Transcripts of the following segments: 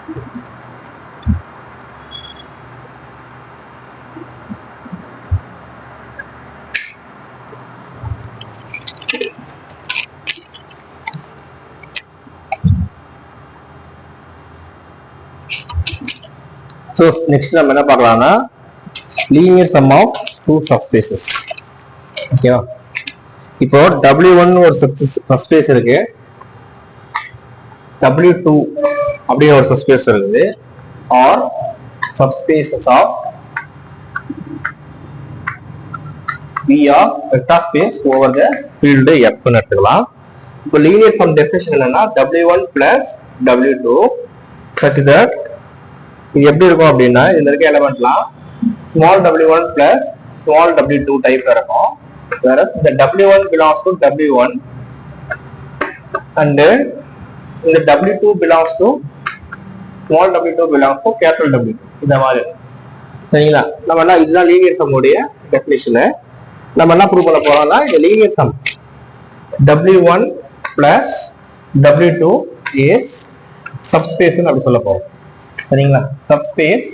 So next நம்ம என்ன பார்க்கலாம்னா linear sum of two subspaces. ஓகேவா? இப்போ W1 ஒரு சப்ஸ்பேஸ் இருக்கு, W2 அப்படியே ஒரு சப்ஸ்பேஸ் இருக்குது, or subspaces of V of vector space over the field F ன்னு எடுத்துக்கலாம். இப்போ linear sum definition என்னன்னா W1 plus W2 such that இது எப்படி இருக்கும் அப்படின்னா இதுல இருக்க எலிமெண்ட்லாம் small w1 plus small w2 டைப்ல இருக்கும். whereas இந்த w1 belongs to w1 and இந்த w2 belongs to small w2 belongs to capital W2 இந்த மாதிரி. சரிங்களா? நம்ம என்ன இதுதான் லீனியர் சம் உடைய டெஃபினிஷன். நம்ம என்ன ப்ரூவ் பண்ண போறோம்னா இந்த linear sum w1 plus w2 is subspace ன்னு அப்படி சொல்ல போறோம். சரிங்களா? subspace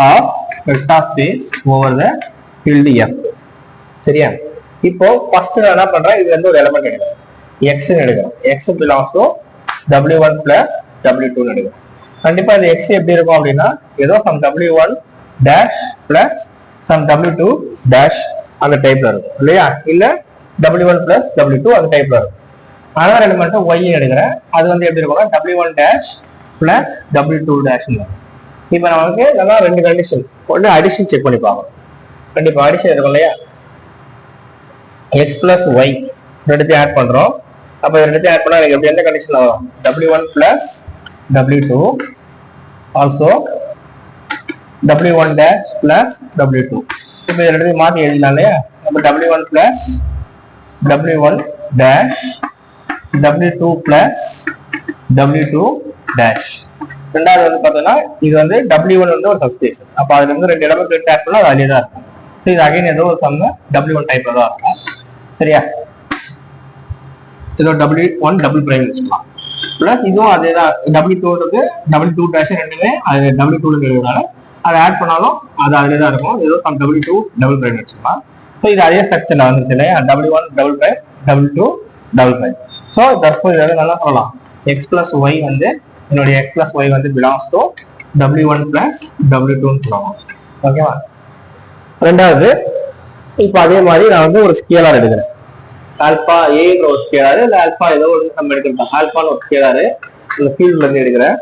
of vector space over the field F. சரியா? இப்போ ஃபர்ஸ்ட் நான் என்ன பண்றேன், இது வந்து ஒரு எலிமெண்ட் எடுக்கிறேன், x ன்னு எடுக்கிறேன். x belongs to w1 plus w2 ன்னு எடுக்கிறேன். கண்டிப்பா இந்த x எப்படி இருக்கும் அப்படின்னா ஏதோ some w1 dash plus some w2 dash அந்த டைப்ல இருக்கும் இல்லையா? இல்ல w1 plus w2 அந்த டைப்ல இருக்கும். அனதர் எலிமெண்ட் y ன்னு எடுக்கிறேன், அது வந்து எப்படி இருக்கும்னா w1 dash plus w2 dash. இப்போ நமக்கு இதெல்லாம் ரெண்டு கண்டிஷன், ஒன்று அடிஷன் செக் பண்ணி பார்க்கணும். கண்டிப்பா அடிஷன் இருக்கும் இல்லையா? x plus y ரெண்டுத்தையும் ஆட் பண்றோம். அப்போ ரெண்டுத்தையும் ஆட் பண்ணா எனக்கு எப்படி எந்த கண்டிஷன்ல வரும்? w1 plus w2 also w1 dash plus w2. இப்போ இது ரெண்டுத்தையும் மாற்றி எழுதலாம் இல்லையா? நம்ம w1 plus w1 dash w2 plus w2 dash. ரெண்டாவது வந்து பார்த்தோம்னா இது வந்து w1 வந்து ஒரு சப்ஸ்பேஸ், அப்போ அதுல இருந்து ரெண்டு இடமே கிரியேட் ஆட் பண்ணா அது அதே தான் இருக்கும். இது அகைன் ஏதோ ஒரு சம் w1 டைப்ல தான் இருக்கும். சரியா? இதோ w1 டபுள் பிரைம் வச்சுக்கலாம். பிளஸ் இதுவும் அதே தான் w2ன்றது w2 டேஷ் ரெண்டுமே அது w2ல இருக்கிறதுனால அதை ஆட் பண்ணாலும் அது அதிலே தான் இருக்கும். ஏதோ சம் w2 டபுள் பிரைம் வச்சுக்கலாம். ஸோ இது அதே ஸ்ட்ரக்சர்ல வந்துருச்சு இல்லையா? w1 double prime w2 double prime. So தற்போது இதை நல்லா சொல்லலாம், x பிளஸ் ஒய் வந்து என்னுடைய x plus y வந்து belongs to w1 plus w2 ன்னு சொல்லுவாங்க. ஓகேவா? ரெண்டாவது இப்போ அதே மாதிரி நான் வந்து ஒரு ஸ்கேலார் எடுக்கிறேன், ஆல்பா ஏன்ற ஒரு ஸ்கேலார், இல்லை ஆல்பா ஏதோ ஒரு நம்ம எடுக்கிறோம், ஆல்பான்னு ஒரு ஸ்கேலார் இந்த ஃபீல்ட்ல இருந்து எடுக்கிறேன்.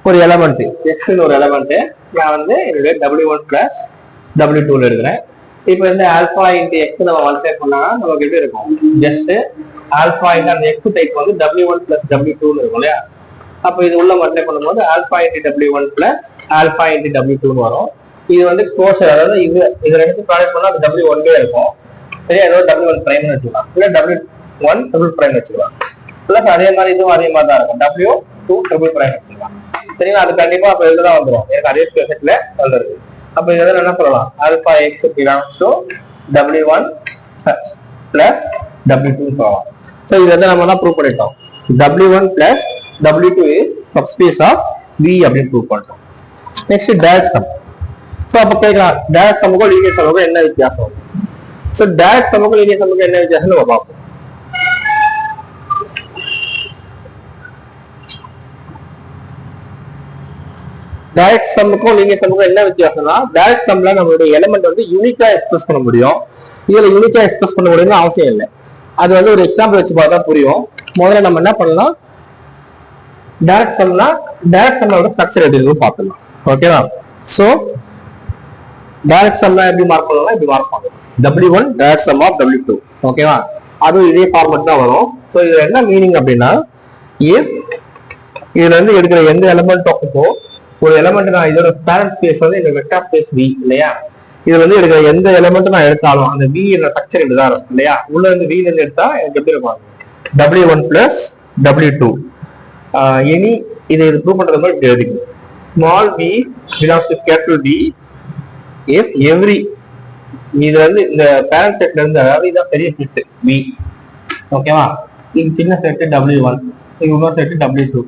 ஒரு எலமெண்ட் எக்ஸ்ன்னு ஒரு எலமெண்ட் நான் வந்து என்னுடைய w1 plus w2ல எடுக்கிறேன். இப்போ இந்த ஆல்பா இன்ட்டு எக்ஸ் நம்ம மல்டிப்ளை பண்ணா நமக்கு எப்படி இருக்கும்? ஜஸ்ட் ஆல்பா இன்ட்டு அந்த எக்ஸ் டைப் வந்து w1 plus w2ன்னு இருக்கும் இல்லையா? அப்போ இது உள்ள மல்டிப்ளை பண்ணும்போது alpha into w1 plus alpha into w2ன்னு வரும். இது வந்து கோஷர், அதாவது இது ரெண்டு ப்ராடக்ட் பண்ணா அது w1 இருக்கும். சரியா? ஏதோ w1 பிரைம்னு வச்சுக்கலாம், இல்லை w1 டபுள் பிரைம் வச்சுக்கலாம். பிளஸ் அதே மாதிரி இதுவும் அதே மாதிரி தான் இருக்கும், w2 டபுள் பிரைம் வச்சுக்கலாம். சரிங்களா? அது கண்டிப்பா அப்போ இதுல தான் வந்துடும், எனக்கு அதே ஸ்பெசிஃபிக்ல வந்துருது. அப்போ இதில் என்ன சொல்லலாம்? Alpha X belongs to w1 plus w2 சொல்லலாம். ஸோ இது வந்து நம்ம தான் ப்ரூவ் பண்ணிட்டோம், w1 plus w2 is subspace of V அப்படின்னு ப்ரூவ் பண்ணிட்டோம். Next direct sum. ஸோ அப்போ கேட்கலாம் டைரக்ட் சம்முக்கும் லீனியர் சம்முக்கும் என்ன வித்தியாசம்? ஸோ டைரக்ட் சம்முக்கும் லீனியர் சம்முக்கும் என்ன வித்தியாசம் நம்ம பார்ப்போம். டைரக்ட் சம்முக்கும் லீனியர் சம்முக்கும் என்ன வித்தியாசம்னா டைரக்ட் சம்ல நம்மளுடைய எலிமெண்ட் வந்து யூனிக்கா எக்ஸ்பிரஸ் பண்ண முடியும், இதுல யூனிக்கா எக்ஸ்பிரஸ் பண்ண முடியும்னு அவசியம் இல்லை. அது வந்து ஒரு எக்ஸாம்பிள் வச்சு பார்த்தா புரியும். முதல்ல நம்ம என்ன பண்ணலாம், டைரக்ட் சம்னா டைரக்ட் சம்மோட ஸ்ட்ரக்சர் எப்படி இருக்கும் பார்க்கலாம். ஓகேவா? சோ டைரக்ட் சம்னா எப்படி மார்க் பண்ணலாம், இப்படி மார்க் பண்ணலாம், w1 direct some of w2. ஓகேவா? அதுவும் இதே ஃபார்மட் தான் வரும். ஸோ இதுல என்ன மீனிங் அப்படின்னா, இதுல இருந்து எடுக்கிற எந்த எலிமெண்ட்டோ ஒரு எலிமெண்ட் நான் இதோட பேரண்ட் ஸ்பேஸ் வந்து இந்த வெக்டார் ஸ்பேஸ் V இல்லையா? இதுல வந்து எடுக்கிற எந்த எலிமெண்ட் நான் எடுத்தாலும் அந்த V என்ற ஸ்ட்ரக்சர் இப்படிதான் இருக்கும் இல்லையா? உள்ள இருந்து V இருந்து எடுத்தா எனக்கு எப்படி இருக்கும்? w1 plus w2. எனி இதை ப்ரூவ் பண்றது மாதிரி இப்படி எழுதிக்கணும். Small v belongs to capital V if every இது வந்து இந்த பேரண்ட் செட்ல இருந்து, அதாவது இதான் பெரிய செட் V. ஓகேவா? இது சின்ன செட் w1, இது இன்னொரு செட் w2.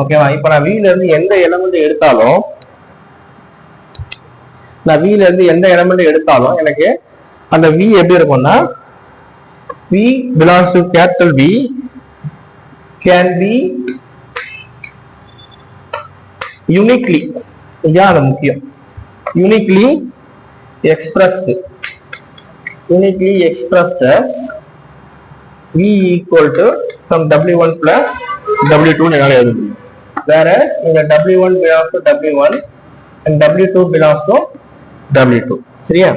ஓகேவா? இப்ப நான் வீல இருந்து எந்த எலமெண்ட் எடுத்தாலும் எனக்கு அந்த V எப்படி இருக்கும்னா V belongs to capital V can be uniquely, இதான் அது முக்கியம், uniquely expressed as V equal to from W1 plus W2 என்னால எழுத முடியும். வேற இந்த W1 belongs to W1 and W2 belongs to W2. சரியா?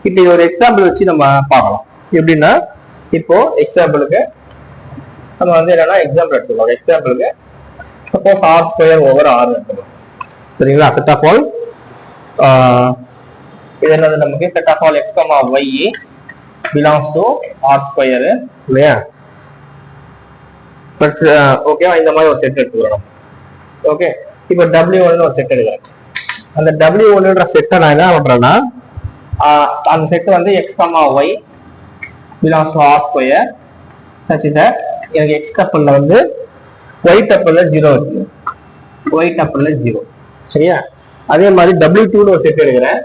இப்போ இது ஒரு எக்ஸாம்பிள் வச்சு நம்ம பார்க்கலாம். எப்படின்னா இப்போ எக்ஸாம்பிளுக்கு நம்ம வந்து என்னன்னா எக்ஸாம்பிள் எடுத்துக்கலாம். எக்ஸாம்பிளுக்கு suppose R square over R எடுத்துக்கலாம். சரிங்களா? செட் ஆஃப் ஆல் இது என்னது நமக்கு set of all x, y belongs to R square இல்லையா? ஓகே, இந்த மாதிரி ஒரு செட் எடுத்துக்கிறோம். ஓகே, இப்போ W1 ஒரு செட் எடுக்கிறேன். அந்த W1ன்ற செட்டை நான் என்ன பண்றேன்னா அந்த செட் வந்து x, y belongs to R square such that எனக்கு x டப்பிள்ல வந்து y டப்பிள்ல 0 இருக்கு, y டப்பிள்ல 0. சரியா? அதே மாதிரி W2ன்னு ஒரு செட் எடுக்கிறேன்.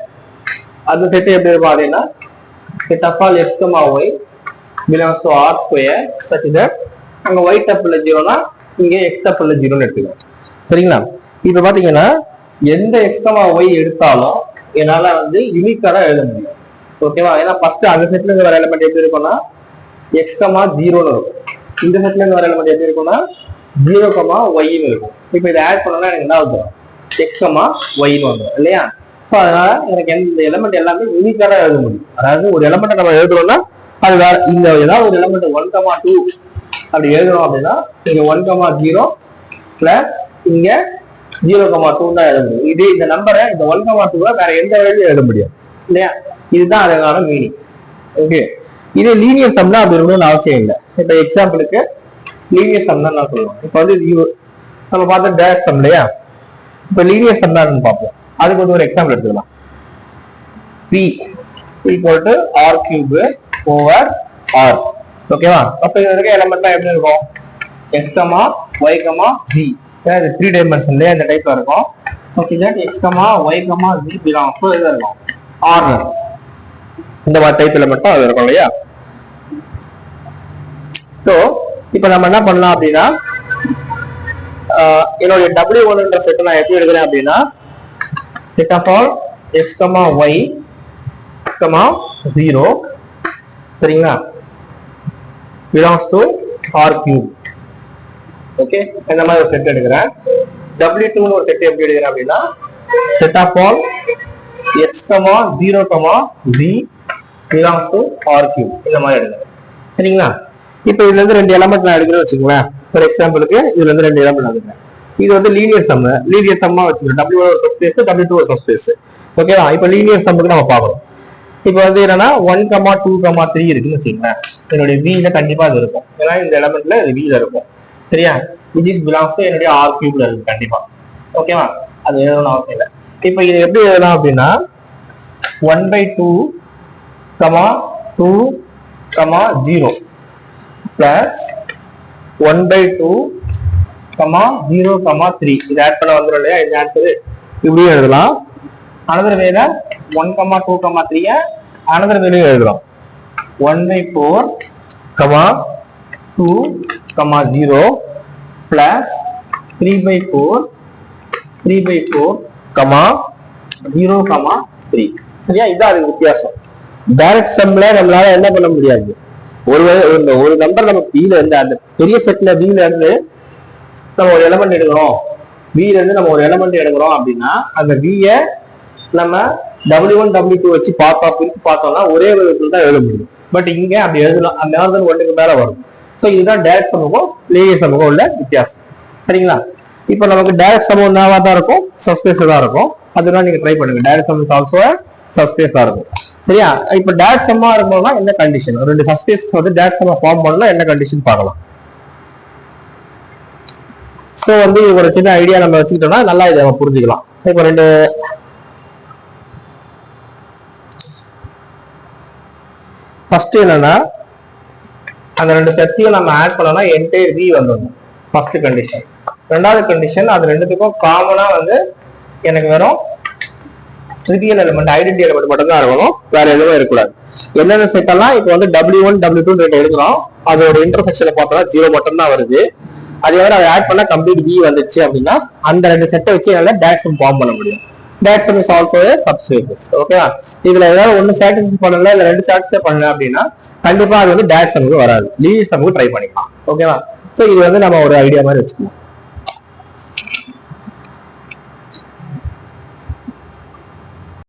அந்த செட் எப்படி இருக்கும் அப்படின்னா set of all x, y belongs to R square such that அங்க y டப்பிள்ல 0னா இங்க x டப்பிள்ல 0ன்னு எடுத்துக்கலாம். சரிங்களா? இப்ப பாத்தீங்கன்னா எந்த x, y எடுத்தாலும் என்னால வந்து யூனிக்கா தான் எழுத முடியும். ஓகேவா? ஏன்னா ஃபர்ஸ்ட் அந்த செட்ல இருந்து வர எலிமெண்ட் எப்படி இருக்கும்னா x, 0ன்னு இருக்கும். இந்த செட்ல இருந்து வர எலிமெண்ட் எப்படி இருக்கும்னா 0, yன்னு இருக்கும். இப்போ இதை ஆட் பண்ணோம்னா எனக்கு என்ன வந்துடும்? x, yன்னு வந்துடும் இல்லையா? ஸோ அதனால எனக்கு இந்த எலிமெண்ட் எல்லாமே யூனிக்கா தான் எழுத முடியும். அதாவது ஒரு எலிமெண்ட் நம்ம எழுதுறோம்னா அது வேற இந்த ஏதாவது ஒரு எலிமெண்ட் 1, 2 அப்படி எழுதுறோம் அப்படின்னா இங்க 1, 0 பிளஸ் இங்க 0, 2 தான் எழுத முடியும். இது இந்த நம்பரை இந்த 1, 2 வேற எந்த வழியும் எழுத முடியாது இல்லையா? இதுதான் அதனால மீனிங். ஓகே, இது லீனியர் சம்னா அப்படி இருக்கணும்னு அவசியம் இல்லை. இப்ப எக்ஸாம்பிளுக்கு லீனியர் சம் தான் நான் சொல்லுவோம். இப்ப வந்து நம்ம பார்த்த டைரக்ட் சம் இல்லையா? இப்ப லீனியர் சம் தான் பார்ப்போம். அதுக்கு வந்து ஒரு எக்ஸாம்பிள் எடுத்துக்கலாம். P equal to R cube over R. ஓகேவா? அப்ப இது இருக்க எலிமெண்ட்லாம் எப்படி இருக்கும்? x, y, z. இது 3 டைமென்ஷன்லயே இந்த டைப்ல இருக்கும். Okay, that x, y, z belongs to இது இருக்கும் R. இந்த மாதிரி டைப் எலிமெண்ட் அது இருக்கும் இல்லையா? சோ இப்போ நம்ம என்ன பண்ணலாம் அப்படின்னா என்னோட W1ன்ற செட் நான் எப்படி எடுக்கிறேன் அப்படின்னா set of all x, y, 0 சரிங்களா belongs to R cube. Okay, இந்த மாதிரி ஒரு செட் எடுக்கிறேன். W2ன்னு ஒரு செட் எப்படி எடுக்கிறேன் அப்படின்னா set of all x, 0, z belongs to R cube. இந்த மாதிரி எடுக்கிறேன். சரிங்களா? இப்போ இதுல இருந்து 2 எலிமெண்ட் நான் எடுக்கிறேன்னு வச்சுக்கோங்களேன். ஃபார் எக்ஸாம்பிளுக்கு இதுல இருந்து 2 எலிமெண்ட் எடுக்கிறேன். இது வந்து லீனியர் சம்மா வச்சுக்கிறேன். W1 ஒரு சப்ஸ்பேஸ், W2 ஒரு சப்ஸ்பேஸ். ஓகேவா? இப்போ லீனியர் சம்முக்கு நம்ம பார்க்கணும். இப்போ வந்து என்னன்னா 1, 2, 3 இருக்குன்னு வச்சுக்கோங்களேன். என்னுடைய V-ல கண்டிப்பா அது இருக்கும். ஏன்னா இந்த எலிமெண்ட்ல இது V-ல இருக்கும். சரியா? which is belongs to என்னுடைய R cube-ல இருக்கு கண்டிப்பா. ஓகேவா? அது எழுதணும்னு அவசியம் இல்லை. இப்போ இது எப்படி எழுதலாம் அப்படின்னா 1/2, 2, 0 plus 1/2, 0, 3 இது ஆட் பண்ண வந்துடும் இல்லையா? இது ஆன்சர் இப்படியும் எழுதலாம். அனதர் வேல 1, 2, 3 அனதர் வேலையும் எழுதலாம். 1/4, 2, 0 plus 3/4, 0, 3. சரியா? இதுதான் அதுக்கு வித்தியாசம். டைரக்ட் சம்ல நம்மளால என்ன பண்ண முடியாது. ஒரு நம்பர் நம்ம B-ல இருந்து அந்த பெரிய செட்ல B-ல இருந்து நம்ம ஒரு எலிமெண்ட் எடுக்கிறோம். B-ல இருந்து நம்ம ஒரு எலிமெண்ட் எடுக்கிறோம் அப்படின்னா அந்த V-ய நம்ம W1, W2 வச்சு பார்த்தோம்னா ஒரே விதத்துல தான் எழுத முடியும். பட் இங்க அப்படி எழுதலாம். அந்த மாதிரி ஒன்றுக்கு மேல வரும். ஸோ இதுதான் டைரக்ட் சமூகம் லீனியர் சமூகம் உள்ள வித்தியாசம். சரிங்களா? இப்போ நமக்கு டைரக்ட் சமூகம் என்னவா தான் இருக்கும்? சப்ஸ்பேஸ் தான் இருக்கும். அதுதான் நீங்க ட்ரை பண்ணுங்க. டைரக்ட் சம் ஆல்சோ சப்ஸ்பேஸ் தான் இருக்கும். சரியா? இப்போ டைரக்ட் சம்மா இருக்கணும்னா என்ன கண்டிஷன்? 2 சப்ஸ்பேஸ் வந்து டைரக்ட் சம்மா ஃபார்ம் பண்ணலாம். என்ன கண்டிஷன் பார்க்கலாம். ஸோ வந்து ஒரு சின்ன ஐடியா நம்ம வச்சுக்கிட்டோம்னா நல்லா இதை நம்ம புரிஞ்சுக்கலாம். இப்போ 2 ஃபர்ஸ்ட் என்னன்னா அந்த 2 செட்டையும் நம்ம ஆட் பண்ணோம்னா என்டையர் V வந்துடும். First condition. ரெண்டாவது கண்டிஷன் அது ரெண்டுத்துக்கும் காமனா வந்து எனக்கு வெறும் ட்ரிவியல் எலிமெண்ட் ஐடென்டி எலிமெண்ட் மட்டும் தான் இருக்கணும், வேற எதுவும் இருக்கக்கூடாது. என்னென்ன செட் எல்லாம் இப்போ வந்து W1 W2 ரெண்டு எடுக்கிறோம், அதோட இன்டர்செக்ஷனை பார்த்தோம்னா 0 மட்டும் தான் வருது. அதே மாதிரி அதை ஆட் பண்ணா கம்ப்ளீட் V வந்துச்சு அப்படின்னா அந்த ரெண்டு செட்டை வச்சு என்னால டேஷ் சம் ஃபார்ம் பண்ண முடியும். Dash some is also a subspace. ஓகேவா? இதுல ஏதாவது ஒன்னு சாட்டிஸ்ஃபை பண்ணல இல்ல ரெண்டு சாட்டிஸ்ஃபை பண்ணல அப்படின்னா கண்டிப்பா அது வந்து டேஷ் சம்க்கு வராது, லீனியர் சம்க்கு ட்ரை பண்ணிக்கலாம். ஓகேவா? சோ இது வந்து நம்ம ஒரு ஐடியா மாதிரி வச்சுக்கலாம்.